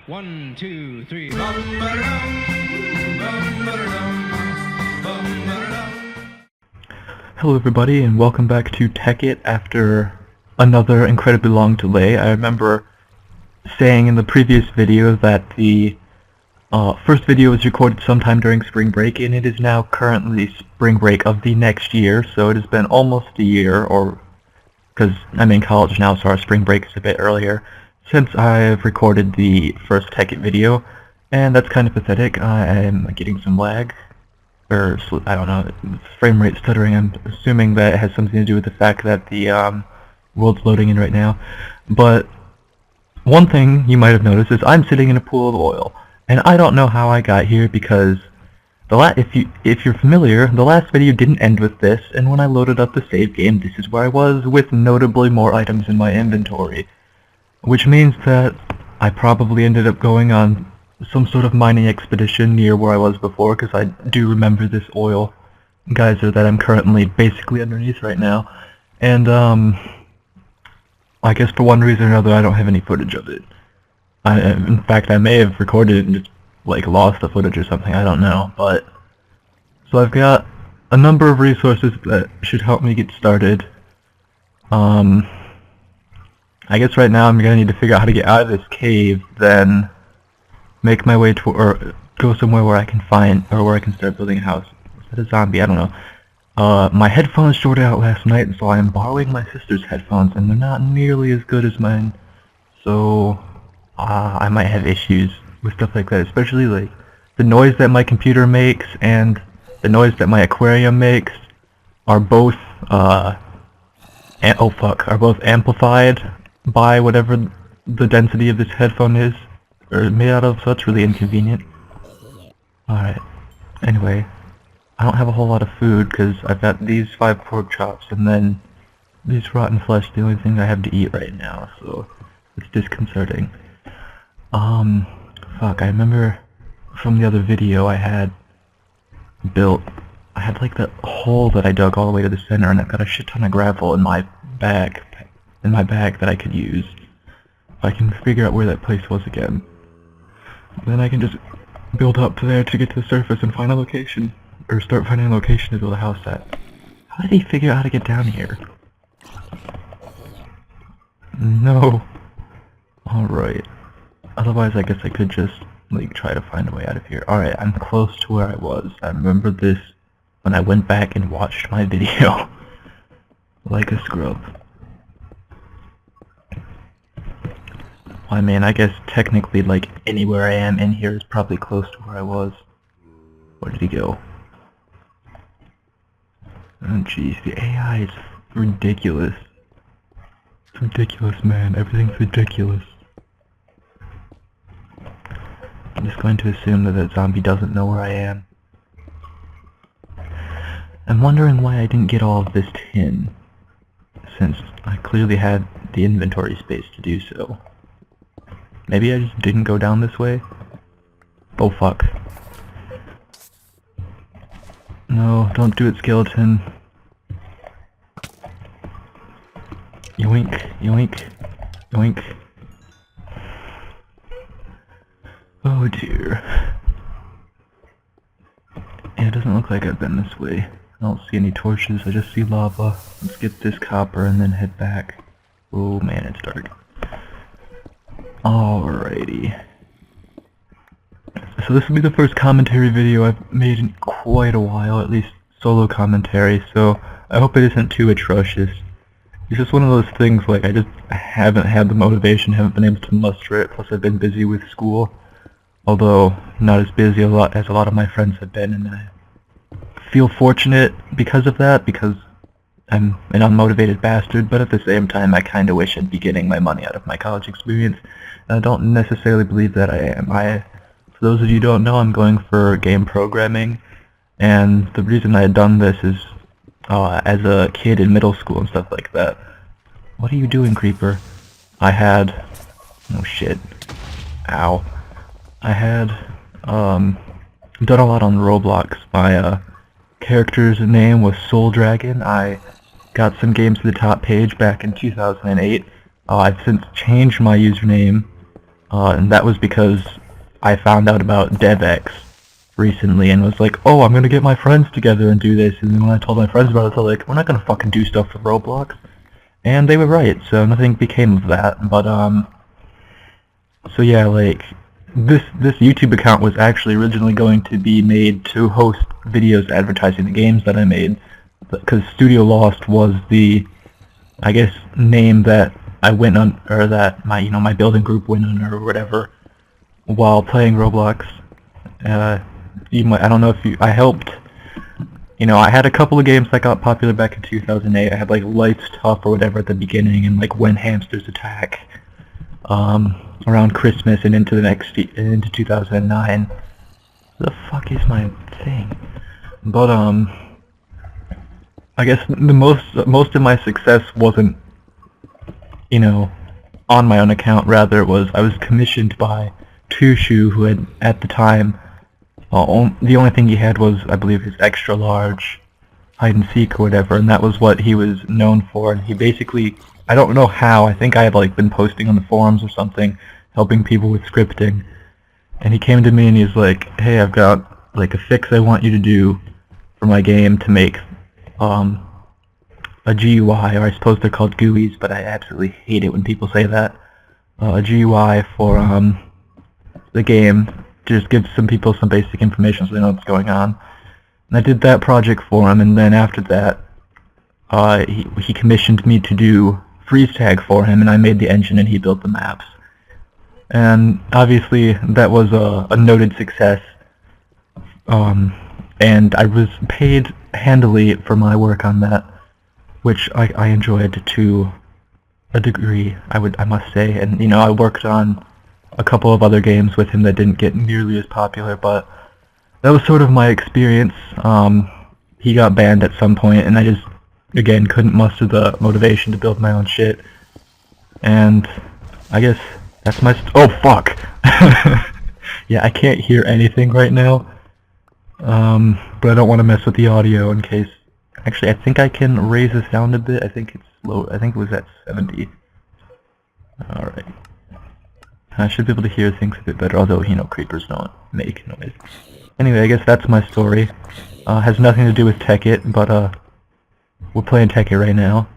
1, 2, 3. Hello everybody and welcome back to Tekkit after another incredibly long delay. I remember saying in the previous video that the first video was recorded sometime during spring break, and it is now currently spring break of the next year, so it has been almost a year, or because I'm in college now, so our spring break is a bit earlier, since I've recorded the first Tekkit video, and that's kind of pathetic. I am getting some lag, or I don't know, frame rate stuttering. I'm assuming that it has something to do with the fact that the world's loading in right now. But one thing you might have noticed is I'm sitting in a pool of oil, and I don't know how I got here because if you're familiar, the last video didn't end with this, and when I loaded up the save game, this is where I was with notably more items in my inventory, which means that I probably ended up going on some sort of mining expedition near where I was before, because I do remember this oil geyser that I'm currently basically underneath right now, and I guess for one reason or another I don't have any footage of it. In fact, I may have recorded it and just like lost the footage or something, I don't know, but so I've got a number of resources that should help me get started. I guess right now I'm gonna need to figure out how to get out of this cave, then make my way to, or go somewhere where I can find, or where I can start building a house. Is that a zombie? I don't know. My headphones shorted out last night, so I am borrowing my sister's headphones, and they're not nearly as good as mine, so I might have issues with stuff like that, especially like the noise that my computer makes and the noise that my aquarium makes are both are both amplified by whatever the density of this headphone is, or made out of, so it's really inconvenient. Alright, anyway, I don't have a whole lot of food because I've got these 5 pork chops and then these rotten flesh, the only thing I have to eat right now, so it's disconcerting. Fuck, I remember from the other video I had like that hole that I dug all the way to the center, and I've got a shit ton of gravel in my bag that I could use. If I can figure out where that place was again, then I can just build up to there to get to the surface and find a location, or start finding a location to build a house at. How did he figure out how to get down here? No. Alright. Otherwise, I guess I could just, like, try to find a way out of here. Alright, I'm close to where I was. I remember this when I went back and watched my video. Like a scrub. I mean, I guess technically, like, anywhere I am in here is probably close to where I was. Where did he go? Oh jeez, the AI is ridiculous. It's ridiculous, man. Everything's ridiculous. I'm just going to assume that that zombie doesn't know where I am. I'm wondering why I didn't get all of this tin, since I clearly had the inventory space to do so. Maybe I just didn't go down this way? Oh fuck. No, don't do it, skeleton. Yoink, yoink, yoink. Oh dear. Yeah, it doesn't look like I've been this way. I don't see any torches, I just see lava. Let's get this copper and then head back. Oh man, it's dark. Alrighty. So this will be the first commentary video I've made in quite a while, at least solo commentary, so I hope it isn't too atrocious. It's just one of those things, like, I just haven't had the motivation, haven't been able to muster it, plus I've been busy with school. Although, not as busy as a lot of my friends have been, and I feel fortunate because of that, because I'm an unmotivated bastard, but at the same time I kinda wish I'd be getting my money out of my college experience, and I don't necessarily believe that I am. For those of you who don't know, I'm going for game programming, and the reason I had done this is as a kid in middle school and stuff like that. What are you doing, creeper? Oh shit. Ow. I had done a lot on Roblox. My character's name was Soul Dragon. I got some games to the top page back in 2008. I've since changed my username and that was because I found out about DevX recently and was like, oh, I'm gonna get my friends together and do this. And then when I told my friends about it, they're like, we're not gonna fucking do stuff for Roblox. And they were right, so nothing became of that. But so yeah, like this YouTube account was actually originally going to be made to host videos advertising the games that I made, because Studio Lost was the, I guess, name that I went on, or that my building group went under or whatever, while playing Roblox. I don't know if I helped. I had a couple of games that got popular back in 2008. I had like Life's Tough or whatever at the beginning, and like When Hamsters Attack, around Christmas and into into 2009. What the fuck is my thing? But I guess the most of my success wasn't, on my own account. Rather, it was I was commissioned by Tushu, who had at the time, the only thing he had was, I believe, his extra large hide and seek or whatever, and that was what he was known for. And he basically, I don't know how, I think I had like been posting on the forums or something, helping people with scripting, and he came to me and he's like, hey, I've got like a fix I want you to do for my game to make a GUI, or I suppose they're called GUIs, but I absolutely hate it when people say that. A GUI for the game, to just give some people some basic information so they know what's going on. And I did that project for him, and then after that, he commissioned me to do freeze tag for him, and I made the engine and he built the maps. And obviously that was a noted success, and I was paid handily for my work on that, which I enjoyed to a degree, I must say. And I worked on a couple of other games with him that didn't get nearly as popular, but that was sort of my experience. He got banned at some point, and I just, again, couldn't muster the motivation to build my own shit. And I guess that's my oh fuck. Yeah, I can't hear anything right now, but I don't want to mess with the audio in case. Actually, I think I can raise the sound a bit. I think it's low. I think it was at 70. Alright. I should be able to hear things a bit better, although, creepers don't make noise. Anyway, I guess that's my story. Has nothing to do with Tekkit, but, we're playing Tekkit right now.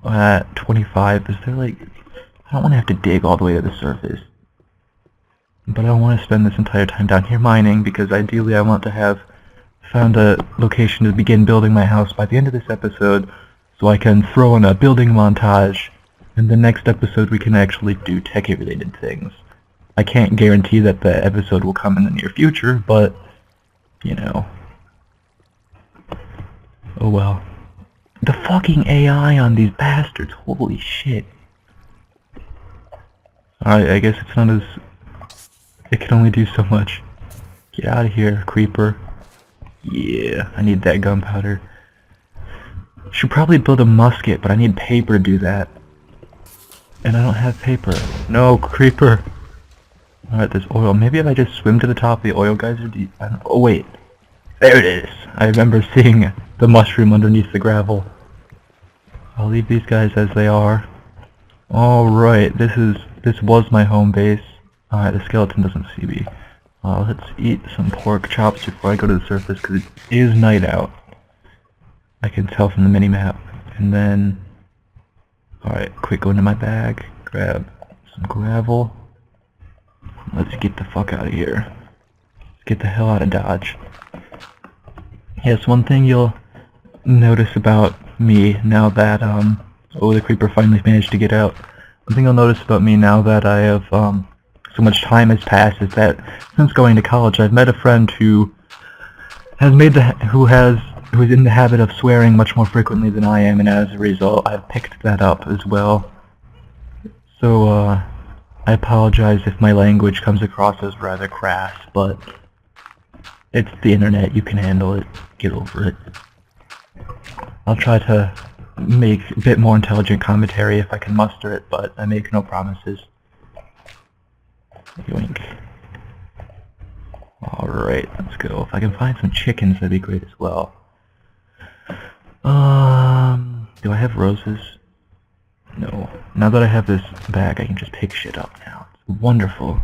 At 25, is there, like... I don't want to have to dig all the way to the surface. But I don't want to spend this entire time down here mining, because ideally I want to have found a location to begin building my house by the end of this episode, so I can throw in a building montage. In the next episode, we can actually do Tekkit-related things. I can't guarantee that the episode will come in the near future, but, oh well. The fucking AI on these bastards, holy shit. Alright, I guess it's not as... It can only do so much. Get out of here, creeper. Yeah, I need that gunpowder. Should probably build a musket, but I need paper to do that. And I don't have paper. No, creeper! Alright, there's oil. Maybe if I just swim to the top of the oil geyser, oh wait. There it is! I remember seeing the mushroom underneath the gravel. I'll leave these guys as they are. Alright, this was my home base. Alright, the skeleton doesn't see me. Let's eat some pork chops before I go to the surface, because it is night out. I can tell from the mini-map. And then... Alright, quick, go into my bag, grab some gravel. Let's get the fuck out of here. Let's get the hell out of Dodge. Yes, one thing you'll notice about me now that, oh, the creeper finally managed to get out. One thing you'll notice about me now that I have, so much time has passed is that since going to college, I've met a friend who has who is in the habit of swearing much more frequently than I am, and as a result, I've picked that up as well. So, I apologize if my language comes across as rather crass, but it's the internet, you can handle it, get over it. I'll try to make a bit more intelligent commentary if I can muster it, but I make no promises. Yoink. Alright, let's go. If I can find some chickens, that'd be great as well. Do I have roses? No. Now that I have this bag, I can just pick shit up now. Wonderful.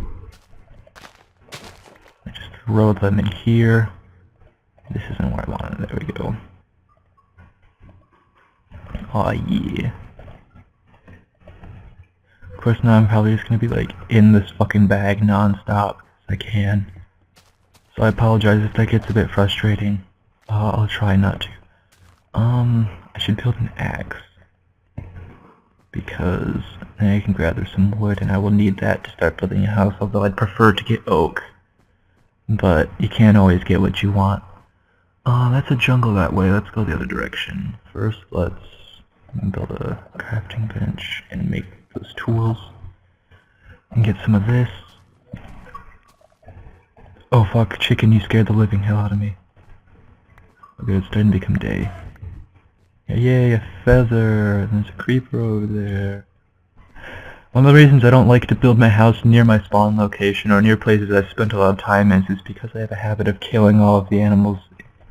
I just throw them in here. This isn't where I want it. There we go. Aw, yeah. Of course, now I'm probably just gonna be like in this fucking bag non-stop as I can. So I apologize if that gets a bit frustrating. I'll try not to. I should build an axe, because then I can gather some wood, and I will need that to start building a house, although I'd prefer to get oak. But you can't always get what you want. That's a jungle that way. Let's go the other direction. First, let's build a crafting bench and make those tools. And get some of this. Oh fuck, chicken, you scared the living hell out of me. Okay, it's starting to become day. Yay, a feather! There's a creeper over there. One of the reasons I don't like to build my house near my spawn location or near places I've spent a lot of time in is because I have a habit of killing all of the animals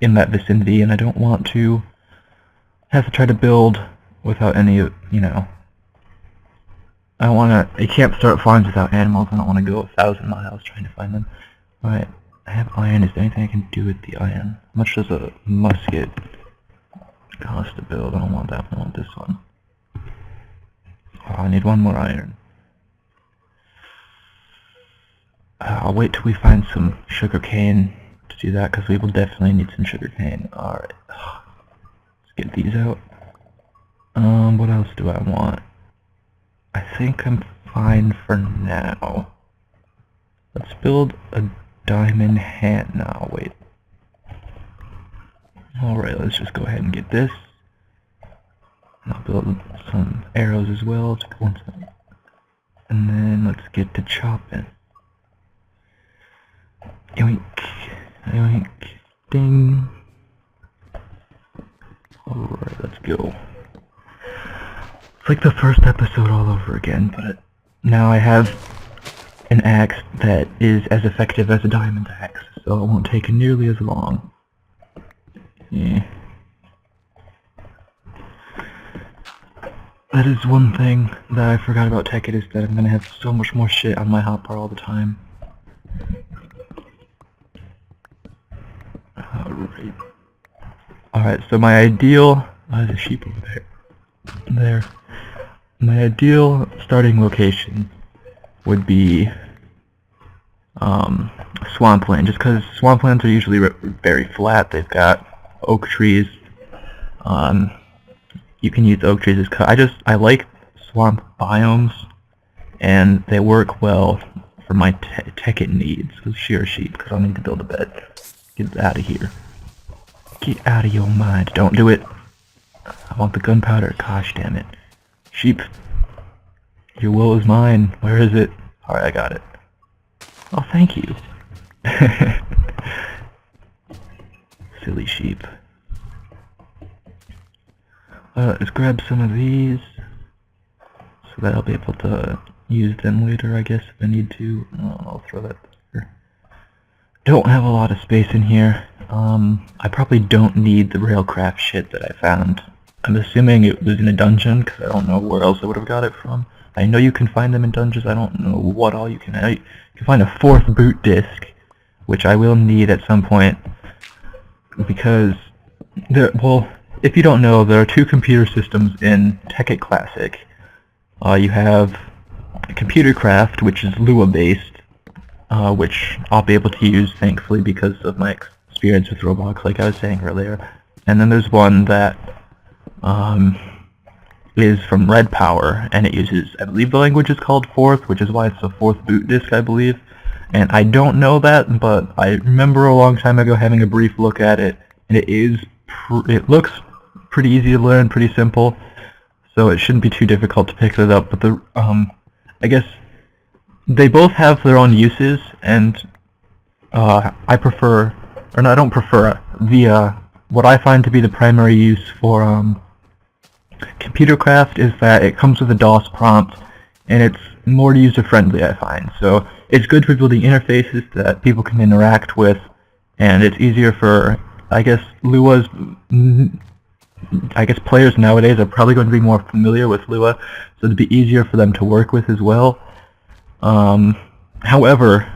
in that vicinity, and I don't want to have to try to build without any, you know. I can't start farms without animals. I don't want to go 1,000 miles trying to find them. Alright, I have iron. Is there anything I can do with the iron? How much does a musket cost to build? I don't want that one, I want this one. Oh, I need one more iron. I'll wait till we find some sugar cane to do that, because we will definitely need some sugar cane. Alright, let's get these out. What else do I want? I think I'm fine for now. Let's build a diamond hand now. Wait. Alright, let's just go ahead and get this. And I'll build some arrows as well to go inside. And then let's get to chopping. Yoink. Yoink. Ding. Alright, let's go. It's like the first episode all over again, but now I have an axe that is as effective as a diamond axe, so it won't take nearly as long. Yeah. That is one thing that I forgot about Tekkit, is that I'm gonna have so much more shit on my hotbar all the time. Alright. Alright, so my ideal... Oh, there's a sheep over there. There. My ideal starting location would be swampland, just because swamplands are usually very flat. They've got oak trees. You can use oak trees as I like swamp biomes, and they work well for my Tekkit needs with shear sheep, because I'll need to build a bed. Get out of here. Get out of your mind. Don't do it. I want the gunpowder. Gosh damn it. Sheep. Your will is mine. Where is it? Alright, I got it. Oh, thank you. Silly sheep. Let's grab some of these, so that I'll be able to use them later, I guess, if I need to. I'll throw that there. Don't have a lot of space in here. I probably don't need the railcraft shit that I found. I'm assuming it was in a dungeon, because I don't know where else I would have got it from. I know you can find them in dungeons. I don't know what all you can. You can find a 4th boot disc, which I will need at some point, because well, if you don't know, there are 2 computer systems in Tekkit Classic. You have Computercraft, which is Lua based, which I'll be able to use, thankfully, because of my experience with Roblox, like I was saying earlier. And then there's one that is from Red Power, and it uses, I believe the language is called 4th, which is why it's a 4th boot disk, I believe. And I don't know that, but I remember a long time ago having a brief look at it, and it looks pretty easy to learn, pretty simple, so it shouldn't be too difficult to pick it up. But I guess they both have their own uses, and I prefer, or no, I don't prefer, what I find to be the primary use for Computercraft is that it comes with a DOS prompt, and it's more user-friendly, I find. So it's good for building interfaces that people can interact with, and it's easier for, I guess, Lua's... I guess players nowadays are probably going to be more familiar with Lua, so it'd be easier for them to work with as well. However,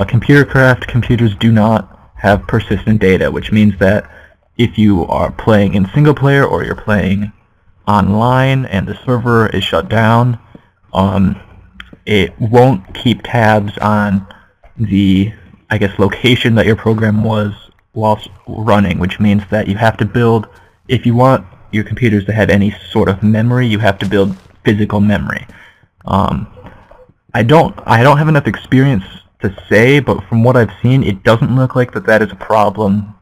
computer craft computers do not have persistent data, which means that if you are playing in single player or you're playing online and the server is shut down, it won't keep tabs on the, I guess, location that your program was whilst running, which means that you have to build, if you want your computers to have any sort of memory, you have to build physical memory. I don't have enough experience to say, but from what I've seen, it doesn't look like that is a problem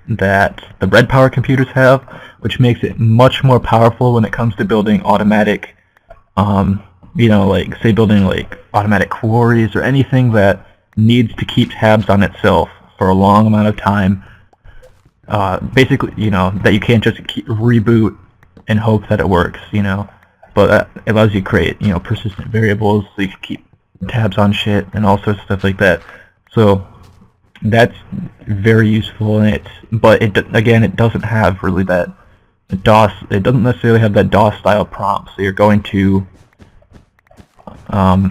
that the red power computers have, which makes it much more powerful when it comes to building automatic, like say building like automatic quarries or anything that needs to keep tabs on itself for a long amount of time. Basically, that you can't just reboot and hope that it works, But it allows you to create, persistent variables so you can keep tabs on shit and all sorts of stuff like that. So that's very useful, but it doesn't have really that DOS. It doesn't necessarily have that DOS style prompt. So you're going to, you're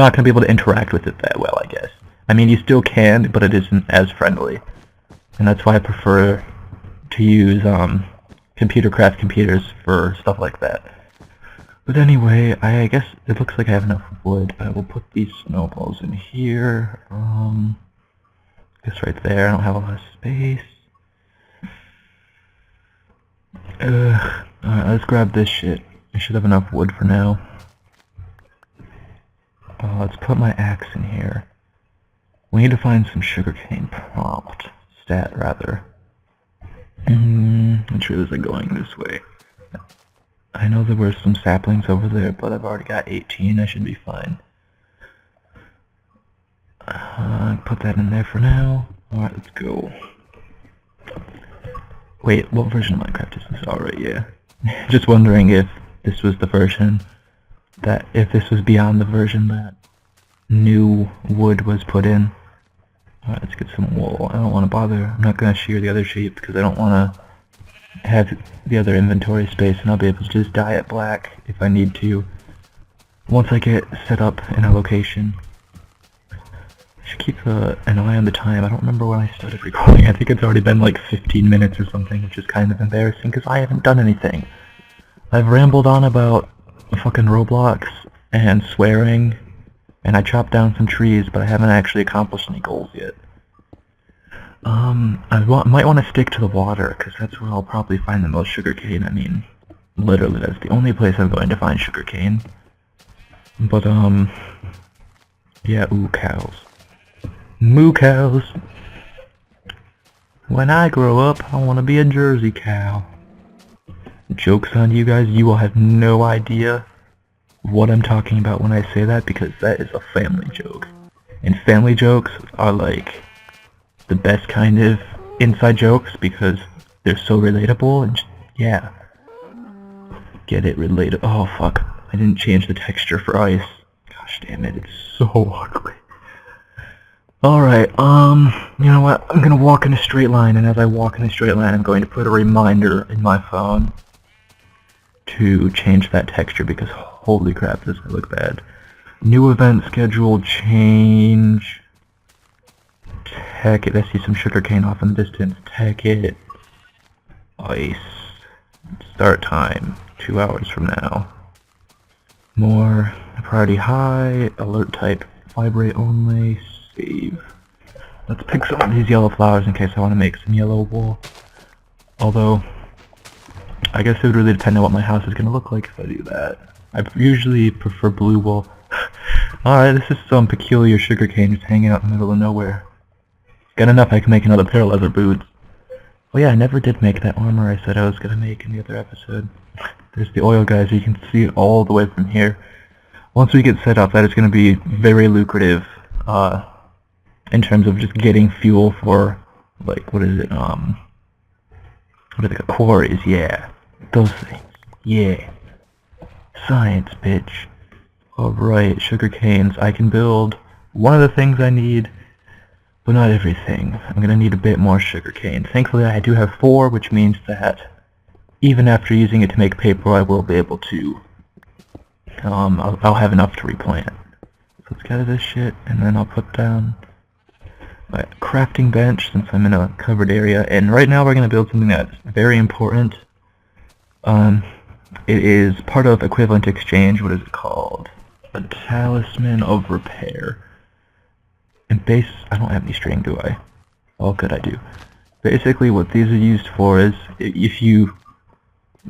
not going to be able to interact with it that well, I guess. I mean, you still can, but it isn't as friendly, and that's why I prefer to use computer craft computers for stuff like that. But anyway, I guess it looks like I have enough wood. I will put these snowballs in here. I guess right there. I don't have a lot of space. Alright, let's grab this shit. I should have enough wood for now. Let's put my axe in here. We need to find some sugarcane prompt. Stat, rather. Which way is it going this way? I know there were some saplings over there, but I've already got 18. I should be fine. Put that in there for now. Alright, let's go. Wait, what version of Minecraft is this? Alright, yeah. Just wondering if this was the version if this was beyond the version that new wood was put in. Alright, let's get some wool. I don't want to bother. I'm not going to shear the other sheep because I don't want to have the other inventory space, and I'll be able to just dye it black if I need to once I get set up in a location. I should keep an eye on the time. I don't remember when I started recording. I think it's already been like 15 minutes or something, which is kind of embarrassing because I haven't done anything. I've rambled on about fucking Roblox and swearing, and I chopped down some trees, but I haven't actually accomplished any goals yet. I might want to stick to the water, because that's where I'll probably find the most sugarcane. I mean, literally, that's the only place I'm going to find sugarcane. But, yeah, ooh, cows. Moo cows! When I grow up, I want to be a Jersey cow. Joke's on you guys, you will have no idea what I'm talking about when I say that, because that is a family joke. And family jokes are like the best kind of inside jokes because they're so relatable and yeah. Get it related. Oh fuck. I didn't change the texture for ice. Gosh damn it, it's so ugly. Alright, you know what? I'm gonna walk in a straight line, and as I walk in a straight line I'm going to put a reminder in my phone to change that texture because holy crap, this might look bad. New event schedule change. Tekkit, I see some sugarcane off in the distance. Tekkit. Ice. Start time. 2 hours from now. More. Priority high. Alert type. Vibrate only. Save. Let's pick some of these yellow flowers in case I want to make some yellow wool. Although, I guess it would really depend on what my house is going to look like if I do that. I usually prefer blue wool. Alright, this is some peculiar sugarcane just hanging out in the middle of nowhere. Got enough I can make another pair of leather boots. Oh yeah, I never did make that armor I said I was going to make in the other episode. There's the oil, guys. You can see it all the way from here. Once we get set up, that is going to be very lucrative in terms of just getting fuel for, like, what is it, what are they called? Quarries, yeah. Those things, yeah. Science, bitch. Alright, sugar canes. I can build one of the things I need, but not everything. I'm gonna need a bit more sugar cane. Thankfully I do have 4, which means that even after using it to make paper I will be able to, I'll have enough to replant. let's gather this shit, and then I'll put down my crafting bench since I'm in a covered area. And right now we're going to build something that's very important. It is part of equivalent exchange. What is it called? A talisman of repair. And I don't have any string, do I? Oh, good, I do. Basically, what these are used for is if you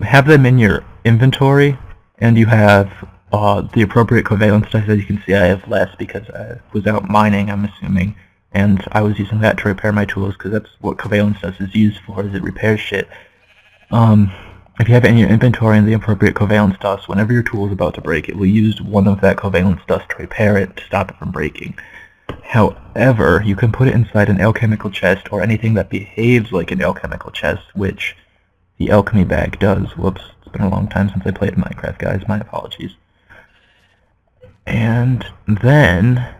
have them in your inventory and you have the appropriate covalence dust. As you can see, I have less because I was out mining, I'm assuming, and I was using that to repair my tools because that's what covalence dust is used for, is it repairs shit. If you have it in your inventory and the appropriate covalence dust, whenever your tool is about to break, it will use one of that covalence dust to repair it to stop it from breaking. However, you can put it inside an alchemical chest or anything that behaves like an alchemical chest, which the alchemy bag does. Whoops, it's been a long time since I played Minecraft, guys, my apologies. And then,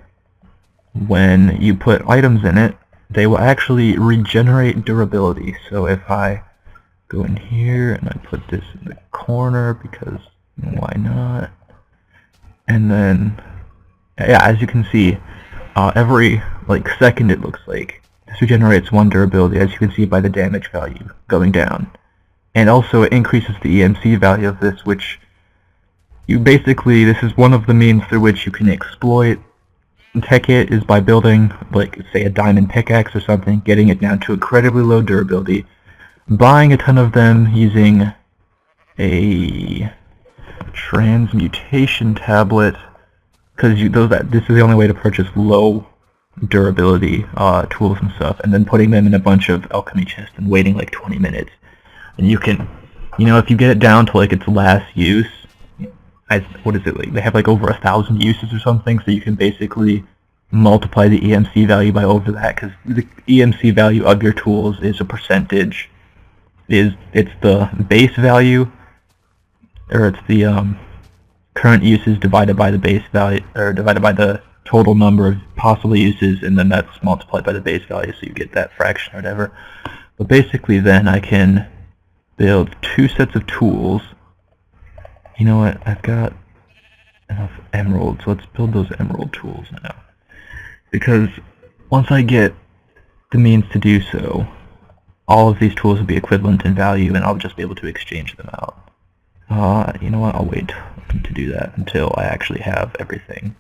when you put items in it, they will actually regenerate durability. So if I go in here and I put this in the corner, because why not? And then, yeah, as you can see, every second it looks like this regenerates 1 durability, as you can see by the damage value going down. And also it increases the EMC value of this, which this is one of the means through which you can exploit Tekkit, is by building, say a diamond pickaxe or something, getting it down to incredibly low durability, buying a ton of them using a transmutation tablet, because this is the only way to purchase low durability tools and stuff, and then putting them in a bunch of alchemy chests and waiting like 20 minutes. And you can, if you get it down to its last use, what is it, they have over 1,000 uses or something, so you can basically multiply the EMC value by over that, because the EMC value of your tools is a percentage. It's the base value, or it's the current uses divided by the base value, or divided by the total number of possible uses, and then that's multiplied by the base value, so you get that fraction or whatever. But basically then I can build 2 sets of tools. You know what, I've got enough emeralds, so let's build those emerald tools now. Because once I get the means to do so, all of these tools will be equivalent in value, and I'll just be able to exchange them out. You know what, I'll wait to do that until I actually have everything.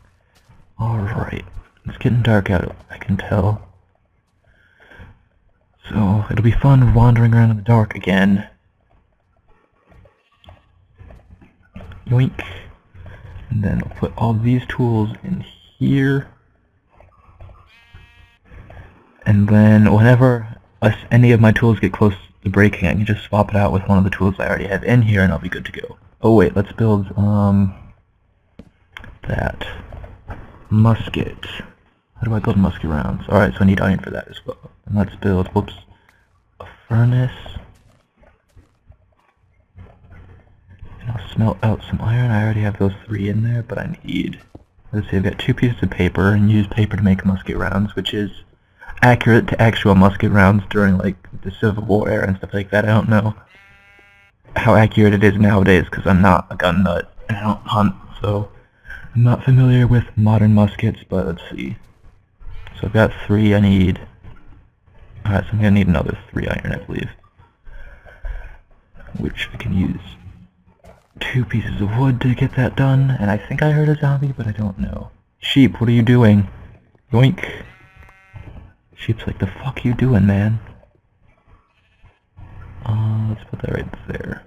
Alright, it's getting dark out, I can tell. So, it'll be fun wandering around in the dark again. Yoink. And then I'll put all these tools in here. And then whenever any of my tools get close to breaking, I can just swap it out with one of the tools I already have in here and I'll be good to go. Oh wait, let's build that musket. How do I build musket rounds? Alright, so I need iron for that as well. And let's build, a furnace. And I'll smelt out some iron. I already have those 3 in there, but I need, let's see, I've got 2 pieces of paper, and use paper to make musket rounds, which is accurate to actual musket rounds during the Civil War era and stuff like that. I don't know how accurate it is nowadays because I'm not a gun nut and I don't hunt, so I'm not familiar with modern muskets, but let's see. So I've got 3 I need. Alright, so I'm going to need another 3 iron, I believe, which I can use 2 pieces of wood to get that done, and I think I heard a zombie, but I don't know. Sheep, what are you doing? Yoink. Sheep's like, the fuck you doing, man? Let's put that right there.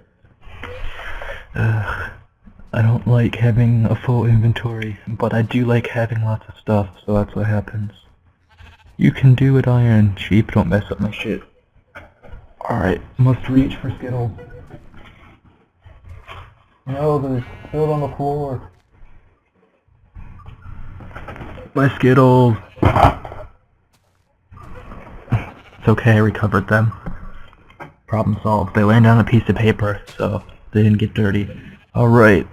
I don't like having a full inventory, but I do like having lots of stuff, so that's what happens. You can do it, iron. Sheep, don't mess up my shit. Alright, must reach for Skittles. No, there's spilled on the floor. My Skittles. It's okay, I recovered them. Problem solved. They landed on a piece of paper, so they didn't get dirty. Alright.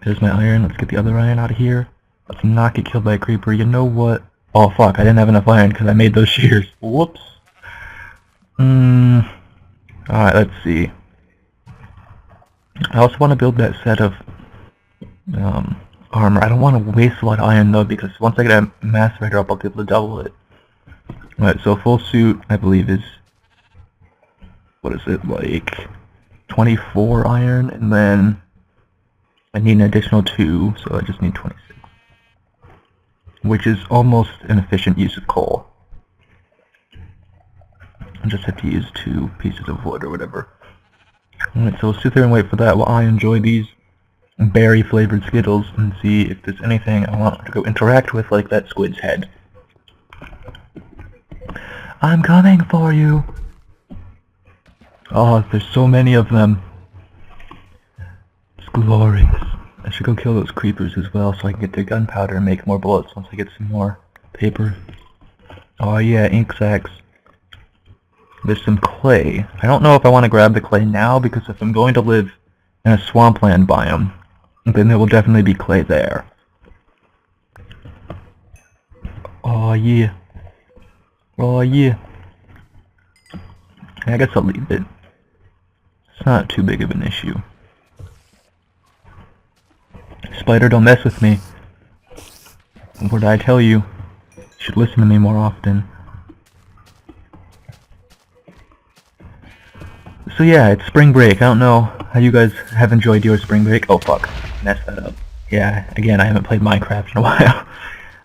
There's my iron. Let's get the other iron out of here. Let's not get killed by a creeper. You know what? Oh fuck, I didn't have enough iron because I made those shears. Whoops. Alright, let's see. I also want to build that set of armor. I don't want to waste a lot of iron though, because once I get a macerator up, I'll be able to double it. Alright, so full suit, I believe, is, what is it, like 24 iron, and then I need an additional 2, so I just need 26. Which is almost an efficient use of coal. I just have to use 2 pieces of wood or whatever. Alright, so we'll sit there and wait for that while I enjoy these berry-flavored Skittles and see if there's anything I want to go interact with, like that squid's head. I'm coming for you! Oh, there's so many of them. It's glorious. I should go kill those creepers as well so I can get their gunpowder and make more bullets once I get some more paper. Oh yeah, ink sacks. There's some clay. I don't know if I want to grab the clay now, because if I'm going to live in a swampland biome, then there will definitely be clay there. Oh yeah. Oh yeah. I guess I'll leave it. It's not too big of an issue. Spider, don't mess with me. What did I tell you? You should listen to me more often. So yeah, it's spring break. I don't know how you guys have enjoyed your spring break. Oh fuck, messed that up. Yeah, again, I haven't played Minecraft in a while. I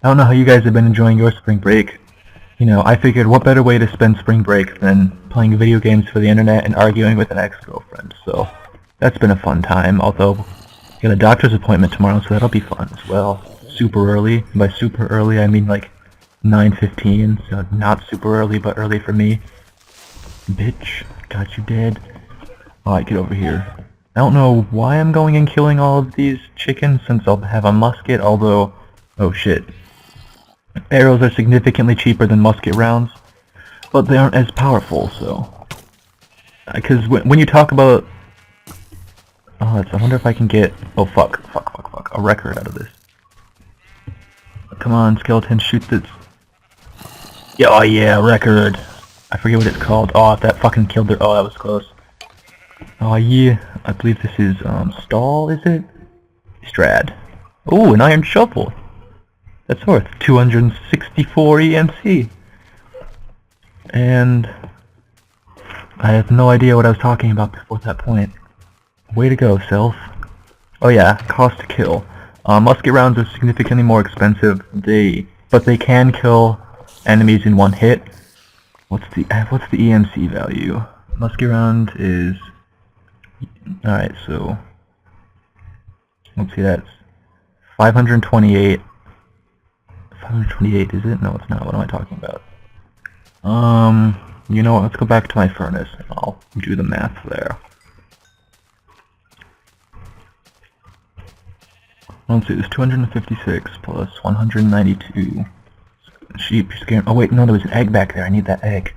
don't know how you guys have been enjoying your spring break. You know, I figured what better way to spend spring break than playing video games for the internet and arguing with an ex-girlfriend. So that's been a fun time, although I got a doctor's appointment tomorrow, so that'll be fun as well. Super early. By super early, I mean like 9:15, so not super early, but early for me. Bitch, got you dead. Alright, get over here. I don't know why I'm going and killing all of these chickens since I'll have a musket, although... oh shit. Arrows are significantly cheaper than musket rounds, but they aren't as powerful, so... because when you talk about... oh, I wonder if I can get... oh fuck, a record out of this. Come on, skeleton, shoot this. Yeah, oh yeah, record. I forget what it's called. Oh, if that fucking killed their... oh, that was close. Oh yeah, I believe this is, stall, is it? Strad. Ooh, an iron shovel. That's worth 264 EMC. And... I have no idea what I was talking about before that point. Way to go, self. Oh yeah, cost to kill. Musket rounds are significantly more expensive. But they can kill enemies in one hit. What's the EMC value? Musket round is... alright, so... let's see, that's 528. 528, is it? No, it's not. What am I talking about? You know what? Let's go back to my furnace and I'll do the math there. Let's see, there's 256 plus 192. Sheep, you're scaring... oh wait, no, there was an egg back there. I need that egg.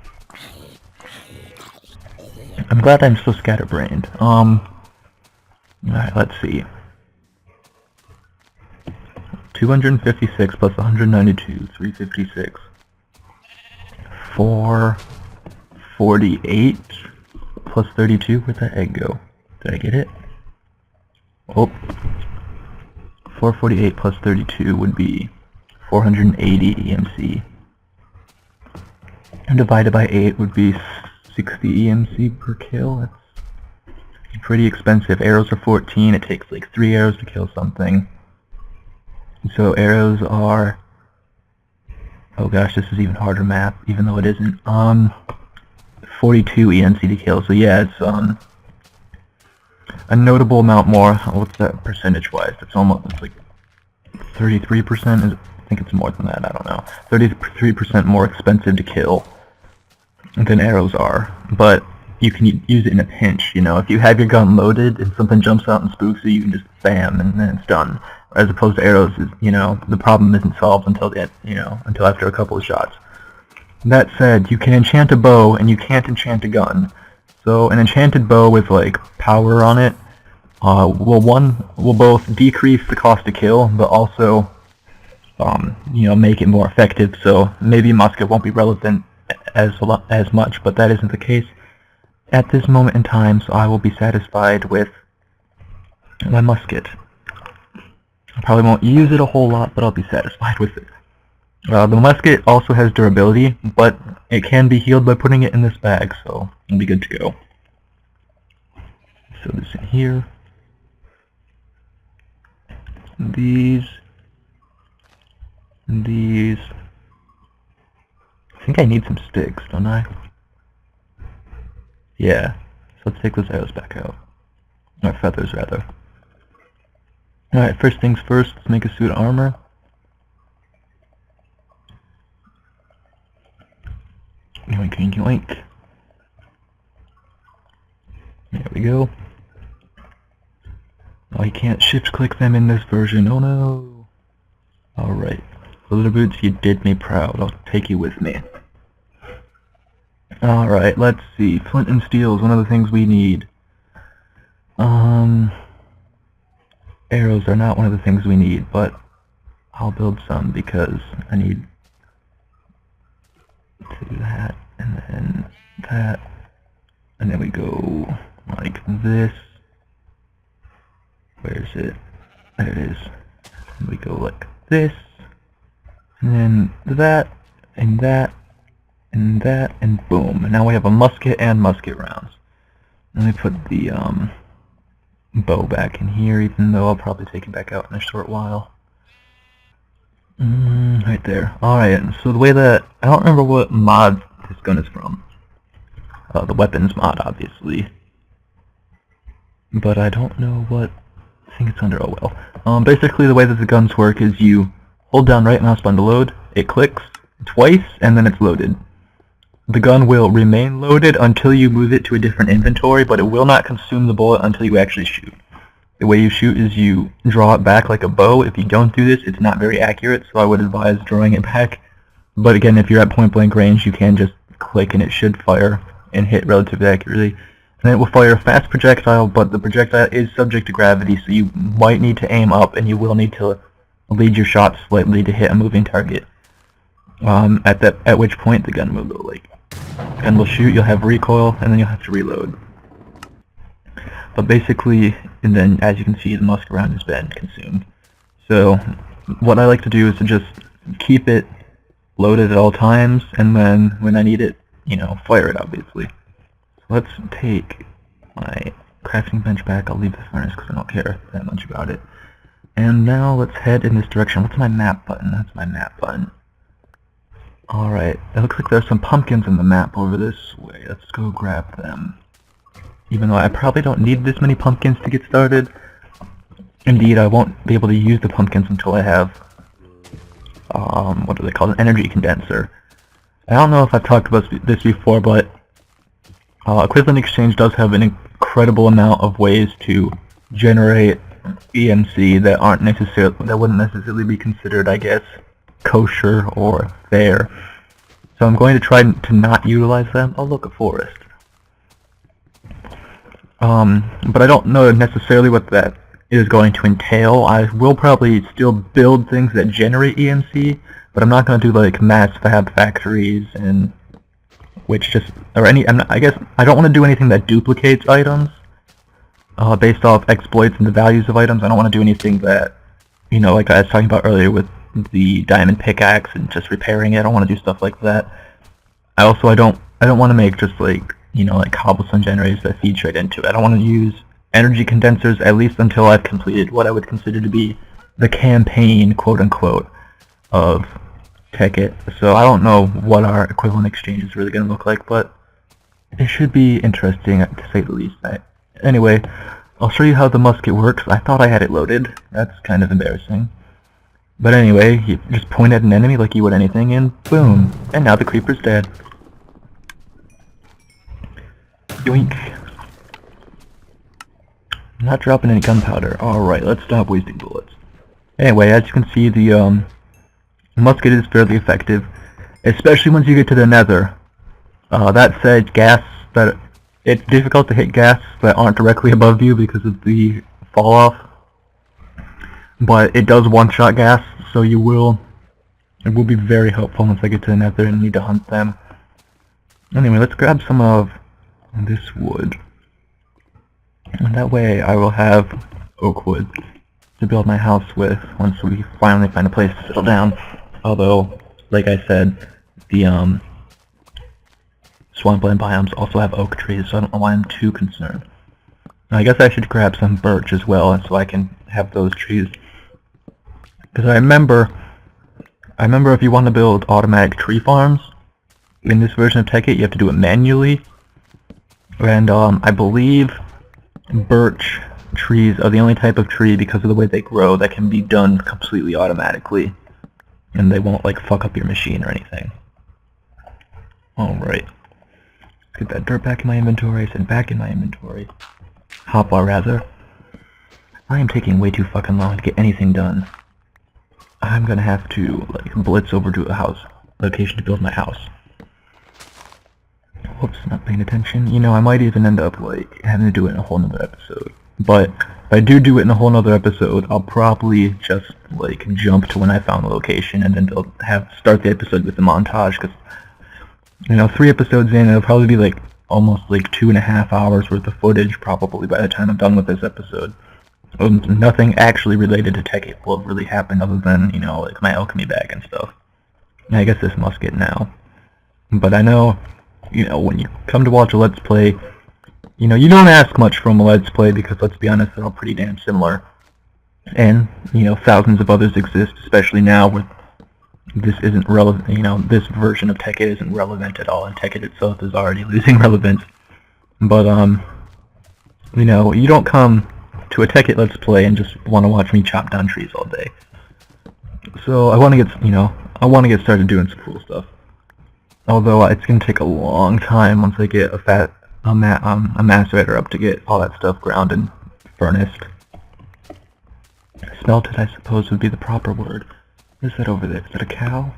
I'm glad I'm so scatterbrained. Alright, let's see. 256 plus 192, 356. 448 plus 32, where'd that egg go? Did I get it? Oh. 448 plus 32 would be 480 EMC. And divided by 8 would be 60 EMC per kill. That's pretty expensive. Arrows are 14. It takes like 3 arrows to kill something. So arrows are... oh gosh, this is even harder math, even though it isn't. 42 EMC to kill. So yeah, it's a notable amount more. What's that percentage-wise? It's almost, it's like 33%. I think it's more than that. I don't know. 33% more expensive to kill than arrows are, but you can use it in a pinch. You know, if you have your gun loaded and something jumps out and spooks you, you can just bam, and then it's done. As opposed to arrows, you know, the problem isn't solved until until after a couple of shots. That said, you can enchant a bow and you can't enchant a gun. So an enchanted bow with like power on it will both decrease the cost to kill, but also you know, make it more effective. So maybe musket won't be relevant as much, but that isn't the case at this moment in time. So I will be satisfied with my musket. I probably won't use it a whole lot, but I'll be satisfied with it. The musket also has durability, but it can be healed by putting it in this bag, so it'll be good to go. So this in here. These. I think I need some sticks, don't I? Yeah. So let's take those arrows back out. Or feathers, rather. Alright, first things first, let's make a suit of armor. Yoink, yoink, yoink. There we go. Oh, you can't shift click them in this version, oh no. Alright. Leather boots, you did me proud. I'll take you with me. Alright, let's see. Flint and steel is one of the things we need. Arrows are not one of the things we need, but I'll build some because I need to do that, and then that, and then we go like this. Where is it? There it is. And we go like this, and then that, and that, and that, and boom. And now we have a musket and musket rounds. Let me put the bow back in here, even though I'll probably take it back out in a short while. Right there. Alright, so the way that... I don't remember what mod this gun is from. The weapons mod, obviously. But I don't know what... I think it's under... oh well. Basically the way that the guns work is you hold down right mouse button to load, it clicks twice, and then it's loaded. The gun will remain loaded until you move it to a different inventory, but it will not consume the bullet until you actually shoot. The way you shoot is you draw it back like a bow. If you don't do this, it's not very accurate, so I would advise drawing it back. But again, if you're at point blank range, you can just click and it should fire and hit relatively accurately. And it will fire a fast projectile, but the projectile is subject to gravity, so you might need to aim up, and you will need to lead your shot slightly to hit a moving target. At which point the gun will go like... gun will shoot, you'll have recoil, and then you'll have to reload. But basically, and then as you can see, the musket round has been consumed. So what I like to do is to just keep it loaded at all times, and then when I need it, you know, fire it obviously. So let's take my crafting bench back. I'll leave the furnace because I don't care that much about it. And now let's head in this direction. What's my map button? That's my map button. Alright, it looks like there's some pumpkins in the map over this way. Let's go grab them. Even though I probably don't need this many pumpkins to get started. Indeed, I won't be able to use the pumpkins until I have, what do they call it, an energy condenser. I don't know if I've talked about this before, but Equivalent Exchange does have an incredible amount of ways to generate EMC that wouldn't necessarily be considered, I guess, kosher or fair. So I'm going to try to not utilize them. Oh look, a forest. But I don't know necessarily what that is going to entail. I will probably still build things that generate EMC, but I'm not going to do like mass fab factories and I guess I don't want to do anything that duplicates items based off exploits and the values of items. I don't want to do anything that, you know, like I was talking about earlier with the diamond pickaxe and just repairing it. I don't want to do stuff like that. I don't want to make just like, you know, like cobblestone generators that feed straight into it. I don't want to use energy condensers at least until I've completed what I would consider to be the campaign, quote unquote, of Tekkit. So I don't know what our equivalent exchange is really going to look like, but it should be interesting to say the least. Anyway, I'll show you how the musket works. I thought I had it loaded. That's kind of embarrassing. But anyway, you just point at an enemy like you would anything, and boom. And now the creeper's dead. Yoink. I'm not dropping any gunpowder. Alright, let's stop wasting bullets. Anyway, as you can see, the musket is fairly effective, especially once you get to the nether. That said, it's difficult to hit gas that aren't directly above you because of the fall off. But it does one-shot gas, so it will be very helpful once I get to the nether and need to hunt them. Anyway, let's grab some of this wood. And that way I will have oak wood. to build my house with once we finally find a place to settle down. Although, like I said, the swampland biomes also have oak trees, so I don't know why I'm too concerned. I guess I should grab some birch as well, so I can have those trees. Because I remember if you want to build automatic tree farms, in this version of Tekkit, you have to do it manually. And I believe birch trees are the only type of tree, because of the way they grow, that can be done completely automatically. And they won't, like, fuck up your machine or anything. Alright. Let's get that dirt back in my inventory, send back in my inventory. Hotbar, rather. I am taking way too fucking long to get anything done. I'm gonna have to, like, blitz over to a location to build my house. Whoops, not paying attention. You know, I might even end up, like, having to do it in a whole nother episode. But if I do it in a whole nother episode, I'll probably just, like, jump to when I found the location, and then start the episode with the montage, because, you know, 3 episodes in, it'll probably be, like, almost, like, 2.5 hours worth of footage, probably, by the time I'm done with this episode. Nothing actually related to Tekkit will have really happened other than, you know, like, my alchemy bag and stuff. And I guess this musket now. But I know, you know, when you come to watch a Let's Play, you know, you don't ask much from a Let's Play, because, let's be honest, they're all pretty damn similar. And, you know, thousands of others exist, especially now where this isn't relevant, you know, this version of Tekkit isn't relevant at all, and Tekkit itself is already losing relevance. But, you know, you don't come to a Tekkit Let's Play and just want to watch me chop down trees all day. So I want to get, you know, I want to get started doing some cool stuff. Although it's going to take a long time once I get a macerator up to get all that stuff ground and furnaced. Smelted, I suppose, would be the proper word. What is that over there? Is that a cow?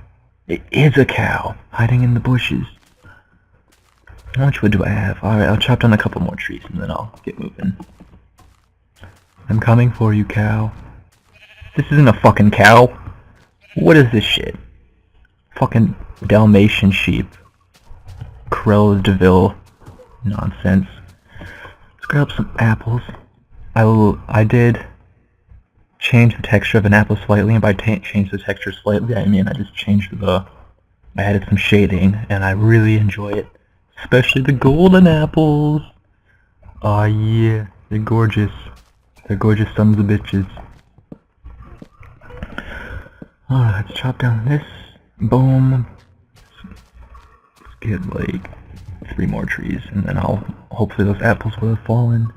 It is a cow, hiding in the bushes. How much wood do I have? Alright, I'll chop down a couple more trees and then I'll get moving. I'm coming for you, cow. This isn't a fucking cow. What is this shit? Fucking Dalmatian sheep. Cruella de Vil nonsense. Let's grab some apples. I did change the texture of an apple slightly, and by change the texture slightly, I mean I just changed I added some shading, and I really enjoy it. Especially the golden apples. Aw, yeah, they're gorgeous. They're gorgeous sons of bitches. Alright, let's chop down this. Boom. Let's get, like, 3 more trees, and then hopefully those apples will have fallen.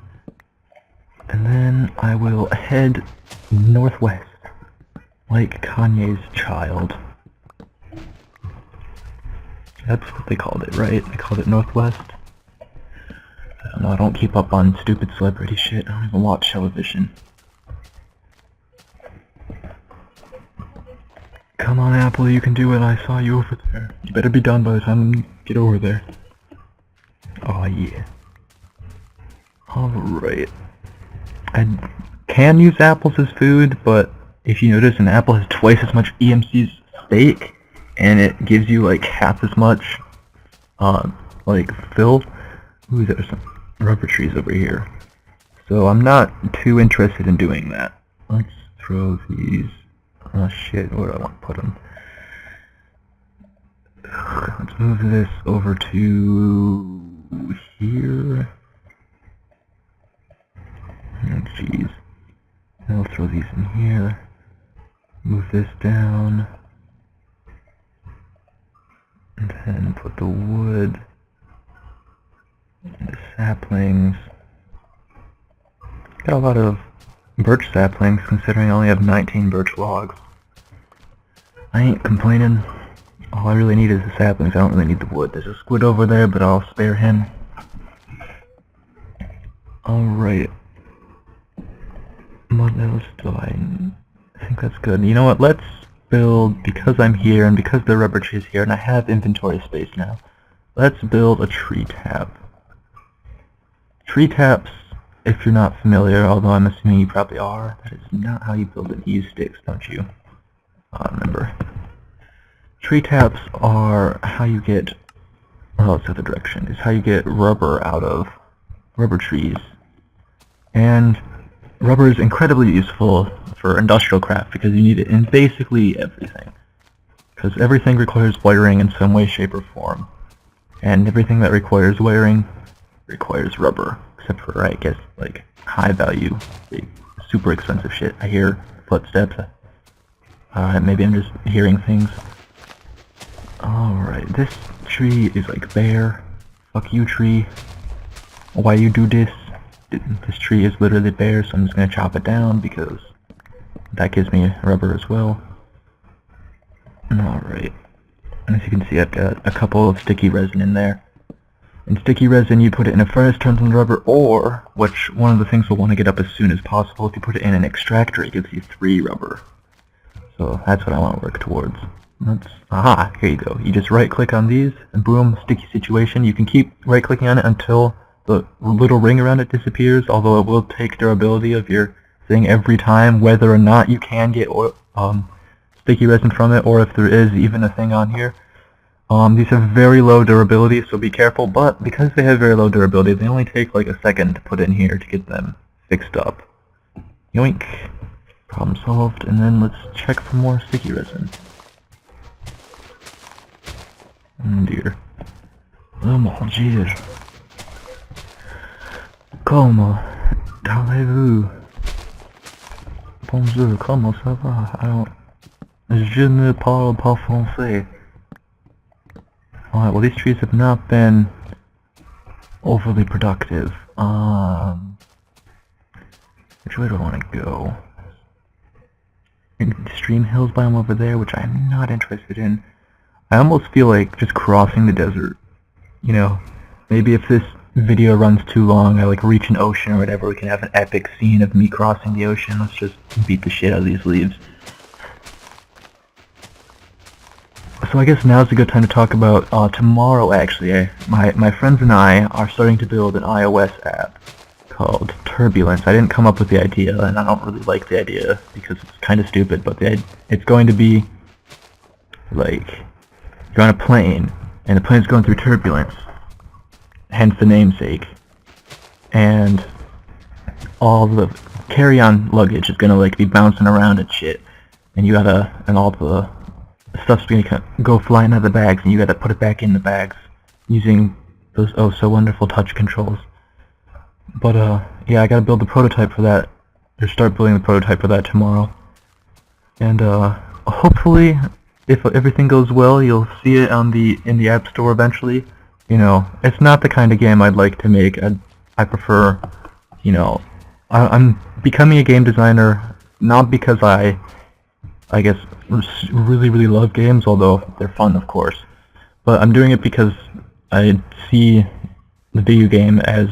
And then I will head northwest, like Kanye's child. That's what they called it, right? They called it Northwest? I don't know, I don't keep up on stupid celebrity shit. I don't even watch television. Come on, Apple, you can do it. I saw you over there. You better be done by the time you get over there. Oh yeah. Alright. I can use apples as food, but if you notice, an apple has twice as much EMC's steak, and it gives you like half as much, like fill. Ooh, there's some rubber trees over here. So I'm not too interested in doing that. Let's throw these. Oh shit, where do I want to put them? Let's move this over to here. Oh jeez. I'll throw these in here. Move this down. And then put the wood. And the saplings. Got a lot of birch saplings, considering I only have 19 birch logs. I ain't complaining. All I really need is the saplings. I don't really need the wood. There's a squid over there, but I'll spare him. Alright. What else do I think that's good. You know what? Let's build, because I'm here and because the rubber tree's here and I have inventory space now, let's build a tree tap. Tree taps, if you're not familiar, although I'm assuming you probably are, that is not how you build it. You use sticks, don't you? Remember. Tree taps are how you get, well, it's the other direction, it's how you get rubber out of rubber trees. And rubber is incredibly useful for industrial craft because you need it in basically everything. Because everything requires wiring in some way, shape, or form. And everything that requires wiring requires rubber. Except for, I guess, like, high value, big, super expensive shit. I hear footsteps. Maybe I'm just hearing things. Alright, this tree is like bare. Fuck you, tree. Why you do this? This tree is literally bare, so I'm just gonna chop it down because that gives me rubber as well. Alright. As you can see, I've got a couple of sticky resin in there. In sticky resin, you put it in a furnace, turns into rubber, or, which one of the things we'll want to get up as soon as possible, if you put it in an extractor, it gives you 3 rubber. So that's what I want to work towards. Aha, here you go. You just right-click on these, and boom, sticky situation. You can keep right-clicking on it until the little ring around it disappears, although it will take durability of your thing every time, whether or not you can get sticky resin from it, or if there is even a thing on here. These have very low durability, so be careful, but because they have very low durability, they only take like a second to put in here to get them fixed up. Yoink. Problem solved, and then let's check for more sticky resin. Oh dear. Oh mon dieu. Comment allez-vous? Bonjour, comment ça va? Je ne parle pas français. Alright, well these trees have not been overly productive. Which way do I want to go? Extreme hills biome over there, which I'm not interested in. I almost feel like just crossing the desert. You know, maybe if this video runs too long, I like reach an ocean or whatever, we can have an epic scene of me crossing the ocean. Let's just beat the shit out of these leaves. So I guess now's a good time to talk about tomorrow actually. My friends and I are starting to build an iOS app called Turbulence. I didn't come up with the idea, and I don't really like the idea because it's kind of stupid, but it's going to be like you're on a plane, and the plane's going through turbulence, hence the namesake, and all the carry-on luggage is gonna like be bouncing around and shit, and all the stuff's gonna go flying out of the bags, and you gotta put it back in the bags using those oh so wonderful touch controls. But yeah, I gotta build the prototype for that, or start building the prototype for that tomorrow. And hopefully, if everything goes well, you'll see it in the App Store eventually. You know, it's not the kind of game I'd like to make. I prefer, you know, I'm becoming a game designer not because I guess really love games, although they're fun of course, but I'm doing it because I see the video game as,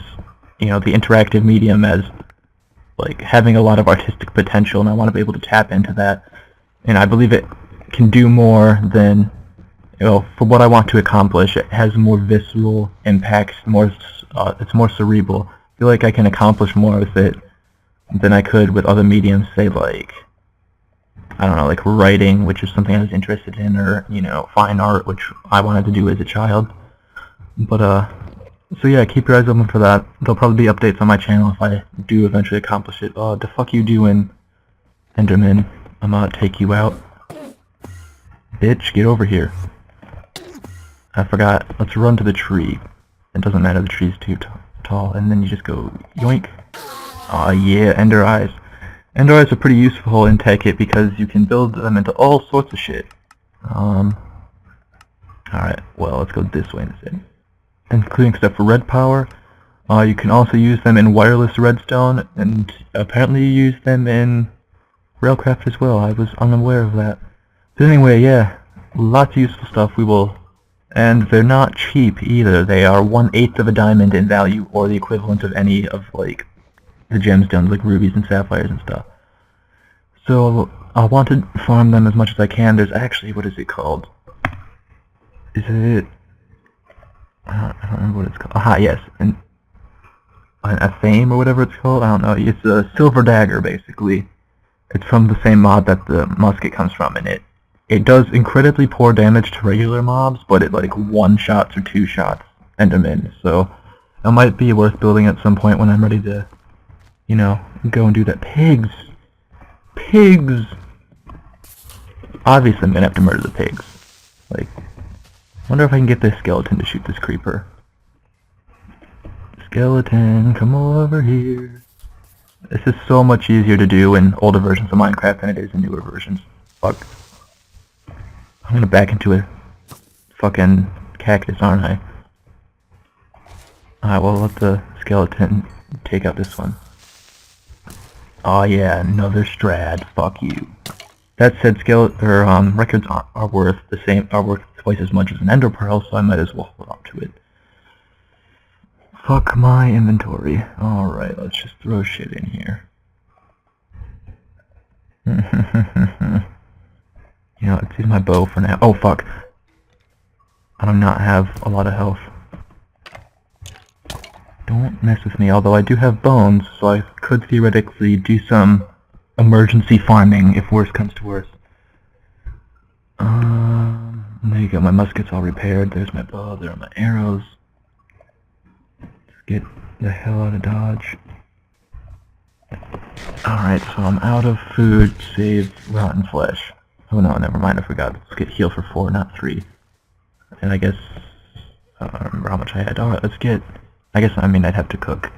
you know, the interactive medium as like having a lot of artistic potential, and I want to be able to tap into that, and I believe it can do more than, you know, for what I want to accomplish. It has more visceral impacts, it's more cerebral. I feel like I can accomplish more with it than I could with other mediums, say like, I don't know, like writing, which is something I was interested in, or, you know, fine art, which I wanted to do as a child. But so yeah, keep your eyes open for that. There'll probably be updates on my channel if I do eventually accomplish it. The fuck you doing, Enderman? I'm gonna take you out. Bitch, get over here. I forgot. Let's run to the tree. It doesn't matter, the tree's too tall. And then you just go yoink. Aw yeah, ender eyes. Ender eyes are pretty useful in Tekkit because you can build them into all sorts of shit. Alright, well, let's go this way instead. Including stuff for red power. You can also use them in wireless redstone, and apparently you use them in railcraft as well. I was unaware of that. But anyway, yeah, lots of useful stuff. And they're not cheap either. They are 1/8 of a diamond in value, or the equivalent of any of like the gemstones, like rubies and sapphires and stuff. So I want to farm them as much as I can. There's actually, what is it called? Is it? I don't remember what it's called. Aha, yes, a fame or whatever it's called. I don't know. It's a silver dagger, basically. It's from the same mod that the musket comes from, and it does incredibly poor damage to regular mobs, but it like one-shots or two-shots Endermen. So it might be worth building at some point when I'm ready to you know, go and do that. Pigs! Pigs! Obviously I'm gonna have to murder the pigs. Like, wonder if I can get this skeleton to shoot this creeper. Skeleton, come over here. This is so much easier to do in older versions of Minecraft than it is in newer versions. Fuck. I'm gonna back into a fucking cactus, aren't I? Alright, well, let the skeleton take out this one. Oh yeah, another strad. Fuck you. That said, records are worth the same, are worth twice as much as an ender pearl, so I might as well hold on to it. Fuck my inventory. Alright, let's just throw shit in here. You know, let's use my bow for now. Oh fuck. I do not have a lot of health. Don't mess with me, although I do have bones, so I could theoretically do some emergency farming if worse comes to worse. There you go, my musket's all repaired. There's my bow, there are my arrows. Let's get the hell out of Dodge. Alright, so I'm out of food, save rotten flesh. Oh no, never mind, I forgot. Let's get heal for 4, not 3. And I guess, I don't remember how much I had. Alright, let's get, I mean, I'd have to cook.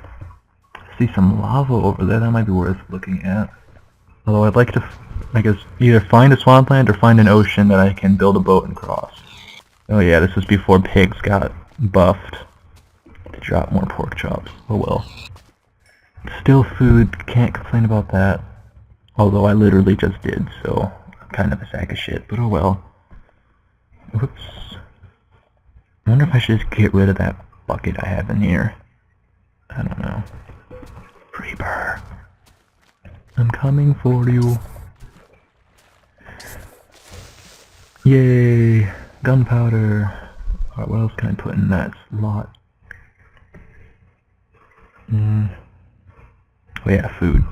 I see some lava over there, that might be worth looking at. Although I'd like to, I guess, either find a swampland or find an ocean that I can build a boat and cross. Oh yeah, this was before pigs got buffed to drop more pork chops. Oh well. Still food, can't complain about that. Although I literally just did, so I'm kind of a sack of shit, but oh well. Whoops. I wonder if I should just get rid of that bucket I have in here. I don't know. Creeper. I'm coming for you. Yay! Gunpowder. Alright, what else can I put in that slot? Oh yeah, food.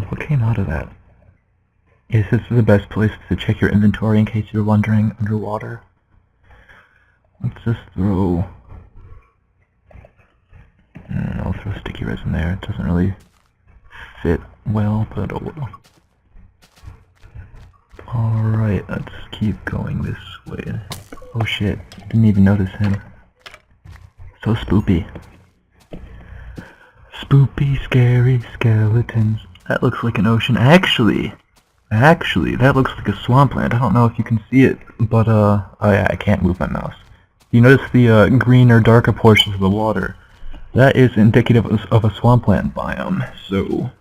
What came out of that? Is this the best place to check your inventory in case you're wondering underwater? Let's just throw... I'll throw sticky resin there. It doesn't really fit well, but oh well. Alright, let's keep going this way. Oh shit, didn't even notice him. So spoopy. Spoopy, scary skeletons. That looks like an ocean. Actually, that looks like a swampland. I don't know if you can see it, but oh yeah, I can't move my mouse. You notice the greener, darker portions of the water. That is indicative of a swampland biome, so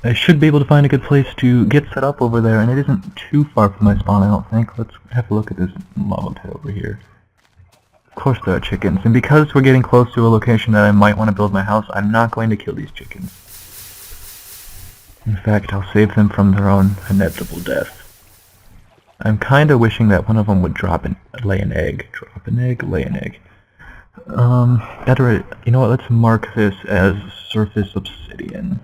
I should be able to find a good place to get set up over there, and it isn't too far from my spawn, I don't think. Let's have a look at this lava pit over here. Of course there are chickens, and because we're getting close to a location that I might want to build my house, I'm not going to kill these chickens. In fact, I'll save them from their own inevitable death. I'm kinda wishing that one of them would lay an egg. Drop an egg, lay an egg. Better, you know what, let's mark this as surface obsidian.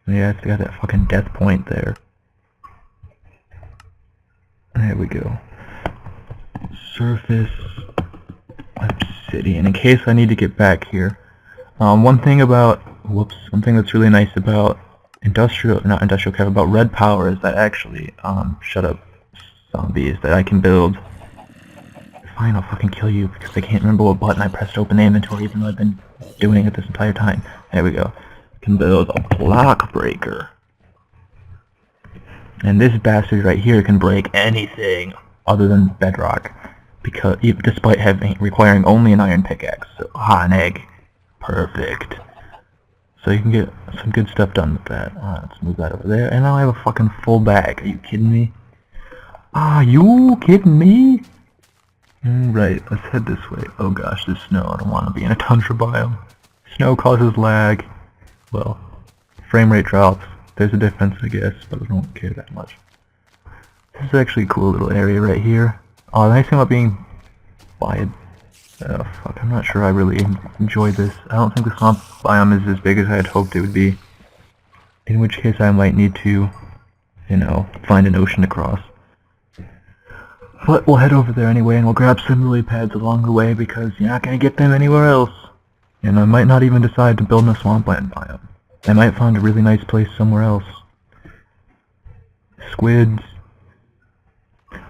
Yeah, it's got that fucking death point there. There we go. Surface obsidian, in case I need to get back here. One thing that's really nice about about red power is that actually, shut up, zombies, that I can build. Fine, I'll fucking kill you because I can't remember what button I pressed to open the inventory even though I've been doing it this entire time. There we go. Can build a block breaker. And this bastard right here can break anything other than bedrock, because despite requiring only an iron pickaxe. So, an egg. Perfect. So you can get some good stuff done with that. Let's move that over there. And now I have a fucking full bag. Are you kidding me? Are you kidding me? Right, let's head this way. Oh gosh, there's snow. I don't want to be in a tundra biome. Snow causes lag. Well, frame rate drops. There's a difference, I guess, but I don't care that much. This is actually a cool little area right here. Oh, the nice thing about being by oh fuck, I'm not sure I really enjoy this. I don't think the swamp biome is as big as I had hoped it would be. In which case I might need to, you know, find an ocean to cross. But we'll head over there anyway, and we'll grab some lily pads along the way, because you're not going to get them anywhere else. And I might not even decide to build in a swampland biome. I might find a really nice place somewhere else. Squids.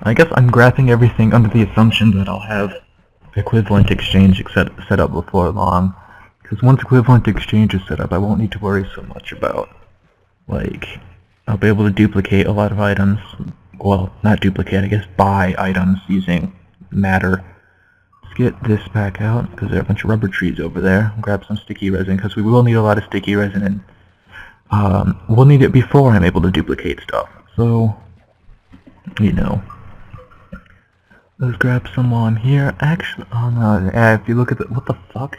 I guess I'm graphing everything under the assumption that I'll have equivalent exchange set up before long. Because once equivalent exchange is set up, I won't need to worry so much about, like, I'll be able to duplicate a lot of items. Well, not duplicate, I guess buy items using matter. Let's get this back out, because there are a bunch of rubber trees over there. Grab some sticky resin, because we will need a lot of sticky resin, and we'll need it before I'm able to duplicate stuff. So, you know. Let's grab some while I'm here. Actually, oh no, if you look at the, what the fuck?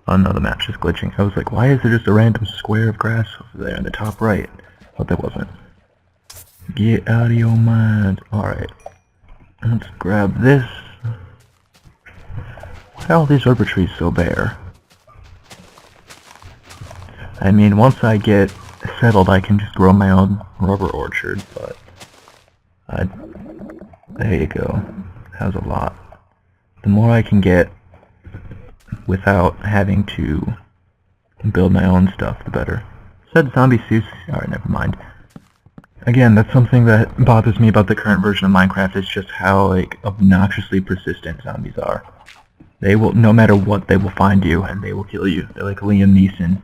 Oh no, the map's just glitching. I was like, why is there just a random square of grass over there in the top right? Thought there wasn't. Get out of your mind. Alright. Let's grab this. Why are all these rubber trees so bare? I mean, once I get settled, I can just grow my own rubber orchard, but... there you go. That was a lot. The more I can get without having to build my own stuff, the better. Said zombie suits. Alright, never mind. Again, that's something that bothers me about the current version of Minecraft, is just how, like, obnoxiously persistent zombies are. They will, no matter what, they will find you and they will kill you. They're like Liam Neeson.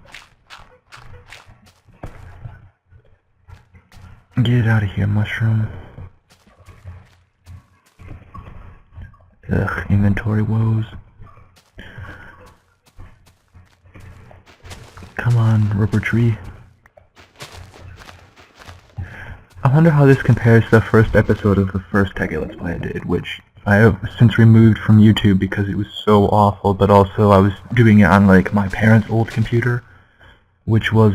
Get out of here, mushroom. Ugh, inventory woes. Come on, rubber tree. I wonder how this compares to the first episode of the first Tekkit Let's Play I did, which I have since removed from YouTube because it was so awful, but also I was doing it on, like, my parents' old computer, which was,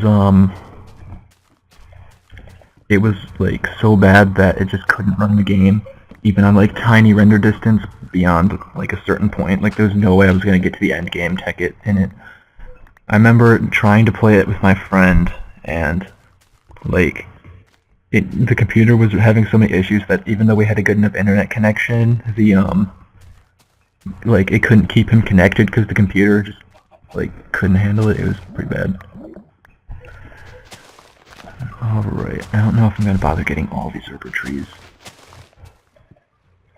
it was, like, so bad that it just couldn't run the game, even on, like, tiny render distance beyond, like, a certain point. Like, there's no way I was going to get to the end game Tekkit in it. I remember trying to play it with my friend, and, like, the computer was having so many issues that even though we had a good enough internet connection, the, like, it couldn't keep him connected because the computer just, like, couldn't handle it. It was pretty bad. Alright, I don't know if I'm going to bother getting all these rubber trees.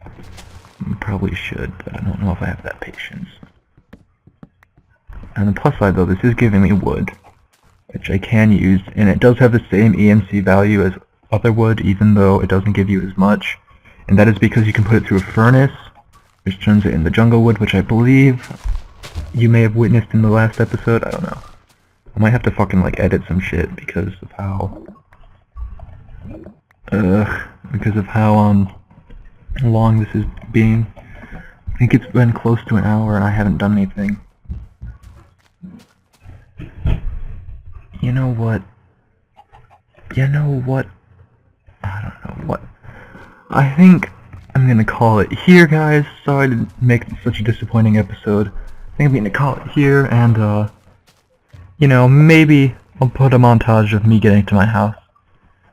I probably should, but I don't know if I have that patience. On the plus side, though, this is giving me wood, which I can use, and it does have the same EMC value as other wood, even though it doesn't give you as much. And that is because you can put it through a furnace, which turns it into jungle wood, which I believe you may have witnessed in the last episode. I don't know. I might have to fucking, like, edit some shit because of how... long this is being. I think it's been close to an hour and I haven't done anything. You know what? I don't know what. I think I'm gonna call it here, guys. Sorry to make such a disappointing episode. I think I'm gonna call it here, and you know, maybe I'll put a montage of me getting to my house,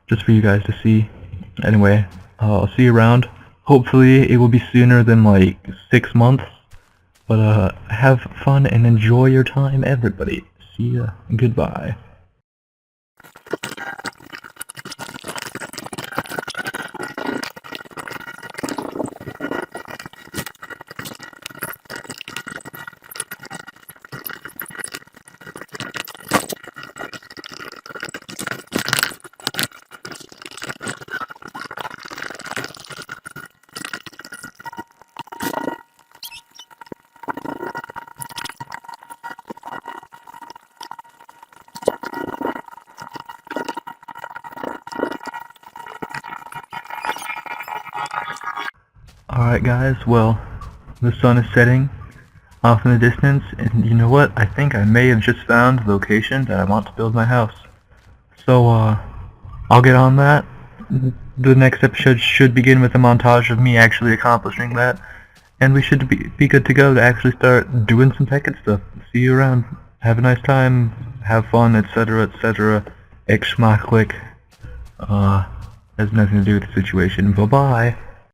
just for you guys to see. Anyway, I'll see you around. Hopefully it will be sooner than, like, 6 months. But have fun and enjoy your time, everybody. See ya. Goodbye. Alright guys, well, the sun is setting off in the distance, and you know what? I think I may have just found the location that I want to build my house. So, I'll get on that. The next episode should begin with a montage of me actually accomplishing that, and we should be good to go to actually start doing some Tekkit stuff. See you around. Have a nice time. Have fun, etc., etc. Xschmacklick. Has nothing to do with the situation. Bye-bye.